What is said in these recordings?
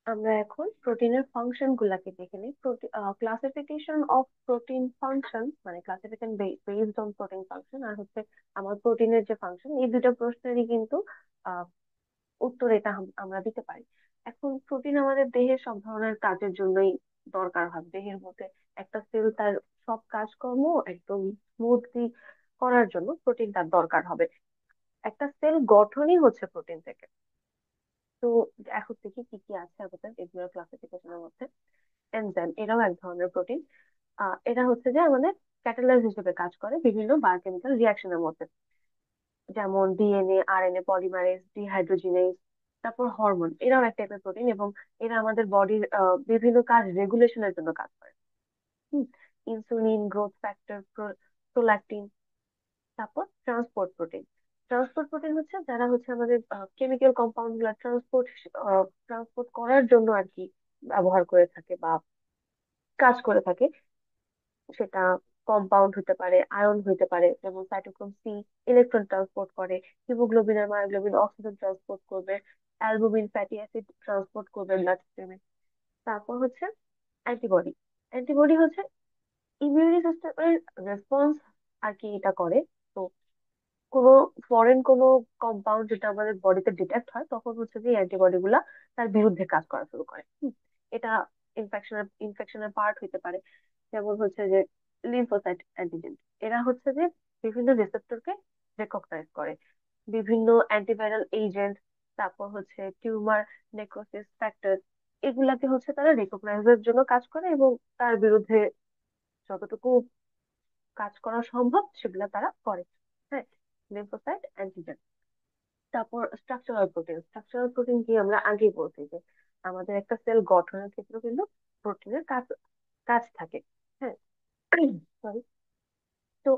আমরা এখন প্রোটিনের ফাংশন গুলাকে দেখে নিই। ক্লাসিফিকেশন অফ প্রোটিন ফাংশন, মানে classification based on protein function, আর হচ্ছে আমার প্রোটিনের যে ফাংশন, এই দুইটা প্রশ্নেরই কিন্তু আহ উত্তর এটা আমরা দিতে পারি। এখন প্রোটিন আমাদের দেহের সব ধরনের কাজের জন্যই দরকার হয়। দেহের মধ্যে একটা সেল তার সব কাজকর্ম একদম স্মুথলি করার জন্য প্রোটিন তার দরকার হবে। একটা সেল গঠনই হচ্ছে প্রোটিন থেকে। তো এখন দেখি কি কি আছে আমাদের এগুলোর ক্লাসিফিকেশনের মধ্যে। এনজাইম, এরাও এক ধরনের প্রোটিন। এরা হচ্ছে যে আমাদের ক্যাটালাইজ হিসেবে কাজ করে বিভিন্ন বায়োকেমিক্যাল রিয়াকশনের মধ্যে, যেমন ডিএনএ, আরএনএ পলিমারেজ, ডিহাইড্রোজিনেজ, তারপর হরমোন, এরাও এক টাইপের প্রোটিন এবং এরা আমাদের বডির বিভিন্ন কাজ রেগুলেশনের জন্য কাজ করে। Insulin, growth factor, prolactin. তারপর ট্রান্সপোর্ট প্রোটিন। ট্রান্সপোর্ট প্রোটিন হচ্ছে যারা হচ্ছে আমাদের কেমিক্যাল কম্পাউন্ড গুলা ট্রান্সপোর্ট করার জন্য আর কি ব্যবহার করে থাকে বা কাজ করে থাকে। সেটা কম্পাউন্ড হতে পারে, আয়ন হতে পারে, যেমন সাইটোক্রোম সি ইলেকট্রন ট্রান্সপোর্ট করে, হিমোগ্লোবিন আর মায়োগ্লোবিন অক্সিজেন ট্রান্সপোর্ট করবে, অ্যালবুমিন ফ্যাটি অ্যাসিড ট্রান্সপোর্ট করবে ব্লাড স্ট্রিমে। তারপর হচ্ছে অ্যান্টিবডি। অ্যান্টিবডি হচ্ছে ইমিউনি সিস্টেমের রেসপন্স আর কি এটা করে। তো কোনো ফরেন কোনো কম্পাউন্ড যেটা আমাদের বডিতে ডিটেক্ট হয়, তখন হচ্ছে যে অ্যান্টিবডি গুলা তার বিরুদ্ধে কাজ করা শুরু করে। এটা ইনফেকশনের পার্ট হইতে পারে। যেমন হচ্ছে যে লিম্ফোসাইট অ্যান্টিজেন, এরা হচ্ছে যে বিভিন্ন রিসেপ্টরকে রেকগনাইজ করে। বিভিন্ন অ্যান্টিভাইরাল এজেন্ট, তারপর হচ্ছে টিউমার নেক্রোসিস ফ্যাক্টর, এগুলাকে হচ্ছে তারা রেকগনাইজের জন্য কাজ করে এবং তার বিরুদ্ধে যতটুকু কাজ করা সম্ভব সেগুলা তারা করে। হ্যাঁ, লিম্ফোসাইট অ্যান্টিজেন। তারপর স্ট্রাকচারাল প্রোটিন কি আমরা আগেই বলছি যে আমাদের একটা সেল গঠনের ক্ষেত্রে কিন্তু প্রোটিনের কাজ কাজ থাকে। হ্যাঁ, সরি। তো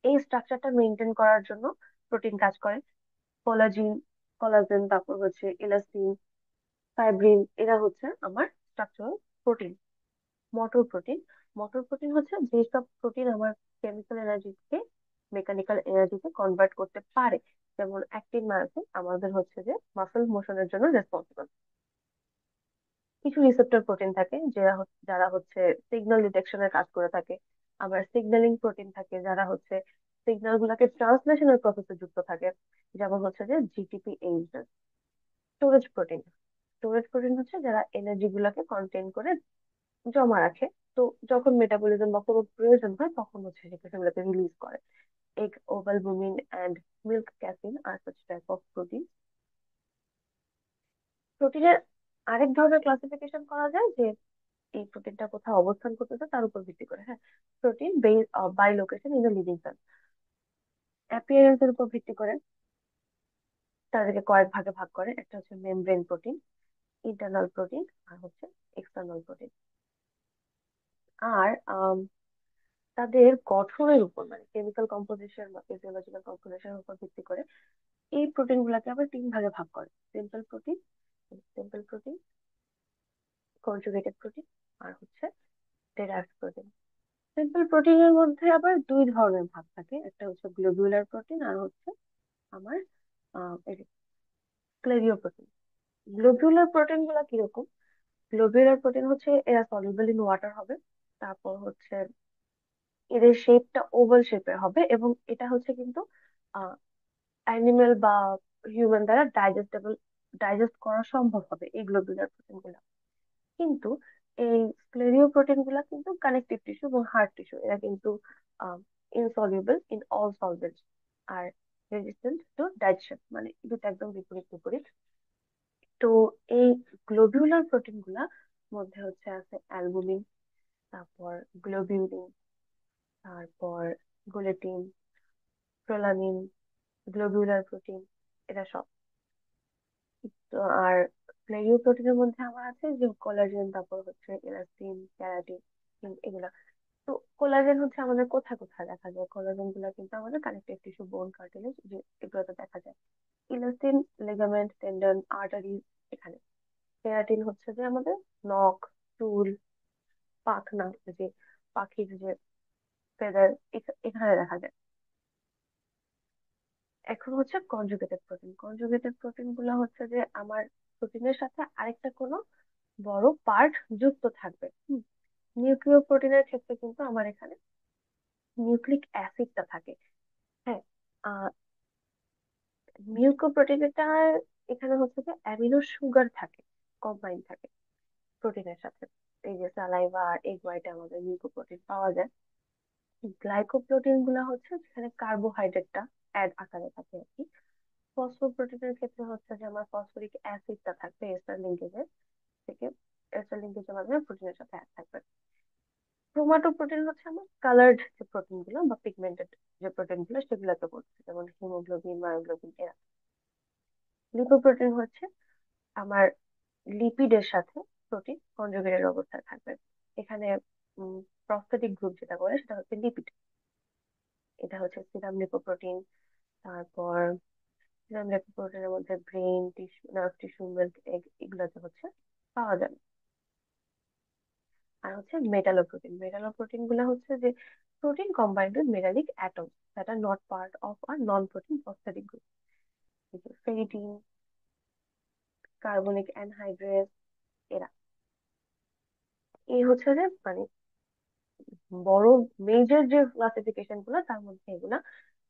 এই স্ট্রাকচারটা মেনটেন করার জন্য প্রোটিন কাজ করে। কোলাজিন, কোলাজেন, তারপর হচ্ছে ইলাস্টিন, ফাইব্রিন, এরা হচ্ছে আমার structural protein. Motor protein. Motor protein হচ্ছে যেসব প্রোটিন আমার কেমিক্যাল এনার্জিকে মেকানিক্যাল এনার্জিতে কনভার্ট করতে পারে। যেমন অ্যাক্টিন মায়োসিন আমাদের হচ্ছে যে মাসল মোশনের জন্য রেসপন্সিবল। কিছু রিসেপ্টর প্রোটিন থাকে যারা হচ্ছে সিগন্যাল ডিটেকশনের কাজ করে থাকে। আবার সিগন্যালিং প্রোটিন থাকে যারা হচ্ছে সিগন্যাল গুলাকে ট্রান্সলেশনের প্রসেসে যুক্ত থাকে। যেমন হচ্ছে যে GTP H. Storage protein. Storage protein হচ্ছে যারা এনার্জি গুলাকে কন্টেইন করে জমা রাখে। তো যখন মেটাবলিজম বা কোনো প্রয়োজন হয় তখন হচ্ছে সেগুলোকে রিলিজ করে। Egg, ovalbumin and milk casein আর such টাইপ অফ প্রোটিন। প্রোটিনের আরেক ধরনের ক্লাসিফিকেশন করা যায় যে এই প্রোটিনটা কোথায় অবস্থান করতেছে তার উপর ভিত্তি করে। হ্যাঁ, protein base by location in the living cell, appearance এর উপর ভিত্তি করে তাদেরকে কয়েক ভাগে ভাগ করে। একটা হচ্ছে মেমব্রেন প্রোটিন, ইন্টারনাল প্রোটিন আর হচ্ছে এক্সটার্নাল প্রোটিন। আর তাদের গঠনের উপর, মানে কেমিক্যাল কম্পোজিশন বা ফিজিওলজিক্যাল কম্পোজিশনের উপর ভিত্তি করে এই প্রোটিন গুলাকে আবার তিন ভাগে ভাগ করে: সিম্পল প্রোটিন, কনজুগেটেড প্রোটিন আর হচ্ছে ডেরাইভড প্রোটিন। সিম্পল প্রোটিনের মধ্যে আবার দুই ধরনের ভাগ থাকে, একটা হচ্ছে গ্লোবুলার প্রোটিন আর হচ্ছে আমার স্ক্লেরিও প্রোটিন। গ্লোবুলার প্রোটিন গুলা কিরকম? গ্লোবুলার প্রোটিন হচ্ছে এরা সলিউবল ইন ওয়াটার হবে। তারপর হচ্ছে এদের শেপটা ওভাল শেপের হবে এবং এটা হচ্ছে কিন্তু অ্যানিমেল বা হিউম্যান দ্বারা ডাইজেস্ট করা সম্ভব হবে এই গ্লোবুলার প্রোটিন গুলা। কিন্তু এই স্ক্লেরিও প্রোটিন গুলা কিন্তু কানেকটিভ টিস্যু এবং হার্ট টিস্যু, এরা কিন্তু ইনসলিউবল ইন অল সলভেন্টস আর রেজিস্ট্যান্ট টু ডাইজেশন, মানে দুটো একদম বিপরীত বিপরীত। তো এই গ্লোবিউলার প্রোটিন গুলা মধ্যে হচ্ছে আছে অ্যালবুমিন, তারপর গ্লোবিউলিন, তারপর গুলেটিন, প্রোলামিন, গ্লোবিউলার প্রোটিন, এরা সব। তো আর স্ক্লেরিও প্রোটিনের মধ্যে আমার আছে যে কোলাজেন, তারপর হচ্ছে ইলাস্টিন, ক্যারাটিন, এগুলা। তো কোলাজেন হচ্ছে আমাদের কোথায় কোথায় দেখা যায়? কোলাজেন গুলা কিন্তু আমাদের কানেকটিভ টিস্যু, বোন, কার্টিলেজ, যে এগুলোতে দেখা যায়। ইলাস্টিন লিগামেন্ট, টেন্ডন, আর্টারি, এখানে। কেরাটিন হচ্ছে যে আমাদের নখ, চুল, পাখনা, যে পাখির যে ফেদার, এখানে দেখা যায়। এখন হচ্ছে কনজুগেটেড প্রোটিন। কনজুগেটেড প্রোটিন গুলো হচ্ছে যে আমার প্রোটিনের সাথে আরেকটা কোনো বড় পার্ট যুক্ত থাকবে। নিউক্লিয় প্রোটিনের ক্ষেত্রে কিন্তু আমার এখানে নিউক্লিক অ্যাসিডটা থাকে। হ্যাঁ, মিউকোপ্রোটিনটা এখানে হচ্ছে যে অ্যামিনো সুগার থাকে, কম্বাইন থাকে প্রোটিনের সাথে। এই যে সালাইভা আর এগ হোয়াইটে আমাদের মিউকোপ্রোটিন পাওয়া যায়। গ্লাইকোপ্রোটিন গুলা হচ্ছে যেখানে কার্বোহাইড্রেটটা অ্যাড আকারে থাকে আর কি। ফসফোপ্রোটিনের ক্ষেত্রে হচ্ছে যে আমার ফসফরিক অ্যাসিডটা থাকবে এস্টার লিঙ্কেজের থেকে, এস্টার লিঙ্কেজের মাধ্যমে প্রোটিনের সাথে অ্যাড থাকবে। ক্রোমাটোপ্রোটিন হচ্ছে আমার কালার্ড যে প্রোটিন গুলো বা পিগমেন্টেড যে প্রোটিন গুলো সেগুলোকে বলছে, যেমন হিমোগ্লোবিন, মায়োগ্লোবিন এরা। লিপোপ্রোটিন হচ্ছে আমার লিপিডের সাথে প্রোটিন কনজুগেটেড অবস্থায় থাকবে। এখানে প্রস্থেটিক গ্রুপ যেটা বলে সেটা হচ্ছে লিপিড। এটা হচ্ছে সিরাম লিপোপ্রোটিন। তারপর সিরাম লিপোপ্রোটিনের মধ্যে brain tissue, nerve tissue, milk, egg এগুলোতে হচ্ছে পাওয়া যায়। আর হচ্ছে মেটালোপ্রোটিন। মেটালোপ্রোটিন গুলো হচ্ছে যে protein combined with metallic atoms that are not part of আর non protein prosthetic group. Ferritin, carbonic anhydrase এরা। এই হচ্ছে যে মানে বড় মেজর যে ক্লাসিফিকেশন গুলো তার মধ্যে এগুলা।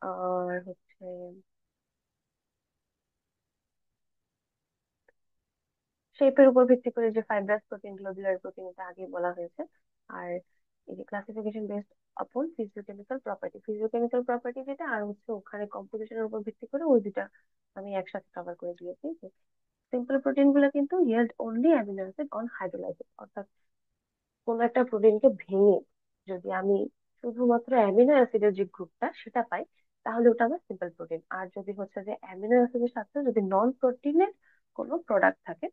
আর হচ্ছে শেপের উপর ভিত্তি করে যে ফাইব্রাস প্রোটিন, গ্লোবুলার প্রোটিন, এটা আগে বলা হয়েছে। আর এই যে ক্লাসিফিকেশন বেসড আপন ফিজিওকেমিক্যাল প্রপার্টি, ফিজিওকেমিক্যাল প্রপার্টি যেটা, আর হচ্ছে ওখানে কম্পোজিশনের উপর ভিত্তি করে ওই দুটা আমি একসাথে কভার করে দিয়েছি। সিম্পল প্রোটিন গুলো কিন্তু yield only amino acid on hydrolysis, অর্থাৎ কোন একটা প্রোটিনকে ভেঙে যদি আমি শুধুমাত্র অ্যামিনো অ্যাসিডের যে গ্রুপটা সেটা পাই, তাহলে ওটা আমার সিম্পল প্রোটিন। আর যদি হচ্ছে যে অ্যামিনো অ্যাসিডের সাথে যদি নন প্রোটিনের কোনো প্রোডাক্ট থাকে,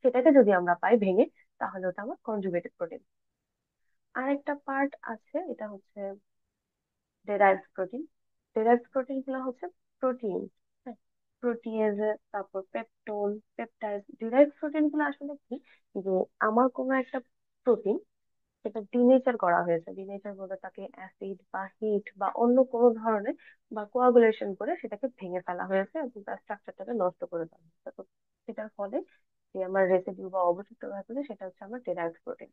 সেটাকে যদি আমরা পাই ভেঙে, তাহলে ওটা আমার কনজুগেটেড প্রোটিন। আরেকটা পার্ট আছে, এটা হচ্ছে ডেরাইভড প্রোটিন। ডেরাইভড প্রোটিন গুলো হচ্ছে প্রোটিন, প্রোটিয়েজ, তারপর পেপটোন, পেপটাইড। ডিরাইভড প্রোটিন গুলো আসলে কি, যে আমার কোনো একটা প্রোটিন সেটা ডিনেচার করা হয়েছে, ডিনেচার বলতে তাকে অ্যাসিড বা হিট বা অন্য কোনো ধরনের বা কোয়াগুলেশন করে সেটাকে ভেঙে ফেলা হয়েছে এবং তার স্ট্রাকচারটাকে নষ্ট করে দেওয়া হয়েছে। তো সেটার ফলে যে আমার রেসিডিউ বা অবশিষ্ট রয়েছে সেটা হচ্ছে আমার ডেরাইভড প্রোটিন।